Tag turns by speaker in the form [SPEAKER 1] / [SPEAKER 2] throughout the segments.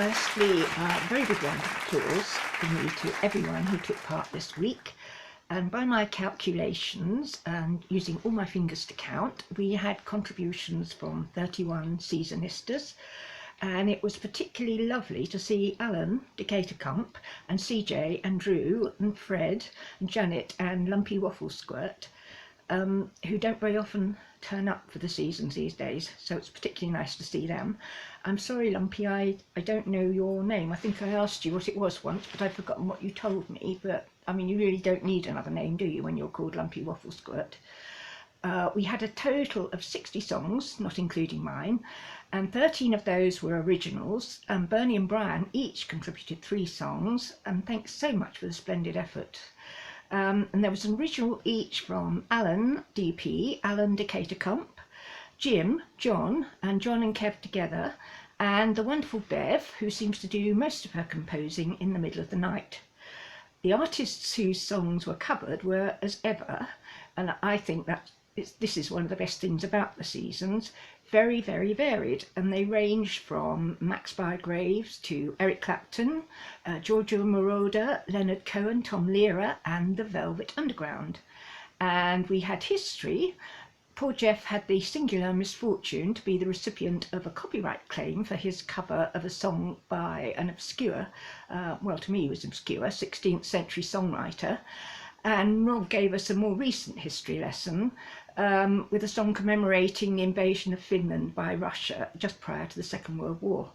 [SPEAKER 1] Firstly, a very big round of applause for me to everyone who took part this week. And by my calculations, and using all my fingers to count, we had contributions from 31 seasonistas. And it was particularly lovely to see Alan, Decatur Cump, and CJ, and Drew, and Fred, and Janet, and Lumpy Waffle Squirt, who don't very often turn up for the seasons these days, so it's particularly nice to see them. I'm sorry, Lumpy, I don't know your name. I think I asked you what it was once, but I've forgotten what you told me. But I mean, you really don't need another name, do you, when you're called Lumpy Waffle Squirt? We had a total of 60 songs, not including mine, and 13 of those were originals, and Bernie and Brian each contributed 3 songs, and thanks so much for the splendid effort. And there was an original each from Alan, DP, Alan Decatur Cump, Jim, John, and John and Kev together, and the wonderful Bev, who seems to do most of her composing in the middle of the night. The artists whose songs were covered were, as ever, and I think that this is one of the best things about the seasons, very, very varied, and they ranged from Max Bygraves to Eric Clapton, Giorgio Moroder, Leonard Cohen, Tom Lehrer, and the Velvet Underground. And we had history. Poor Jeff had the singular misfortune to be the recipient of a copyright claim for his cover of a song by an obscure, well, to me he was obscure, 16th century songwriter. And Rob gave us a more recent history lesson with a song commemorating the invasion of Finland by Russia just prior to the Second World War.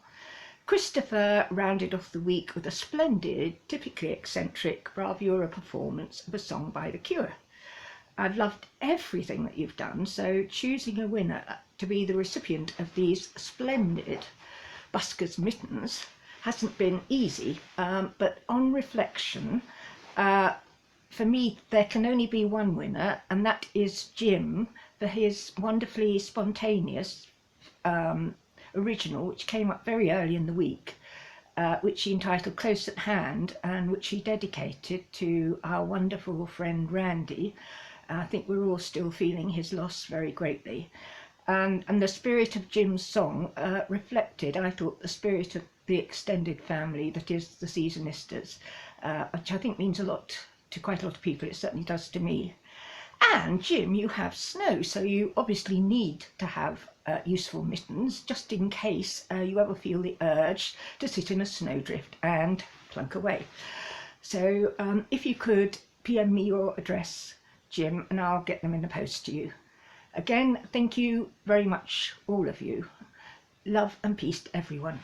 [SPEAKER 1] Christopher rounded off the week with a splendid, typically eccentric bravura performance of a song by The Cure. I've loved everything that you've done, so choosing a winner to be the recipient of these splendid Buskers mittens hasn't been easy, but on reflection, for me, there can only be one winner, and that is Jim for his wonderfully spontaneous original, which came up very early in the week, which he entitled Close at Hand, and which he dedicated to our wonderful friend Randy. I think we're all still feeling his loss very greatly. And the spirit of Jim's song reflected, I thought, the spirit of the extended family that is the Seasonistas, which I think means a lot to quite a lot of people. It certainly does to me. And Jim, you have snow, so you obviously need to have useful mittens just in case you ever feel the urge to sit in a snowdrift and plunk away. So if you could PM me your address, Jim, and I'll get them in the post to you. Again, thank you very much, all of you. Love and peace to everyone.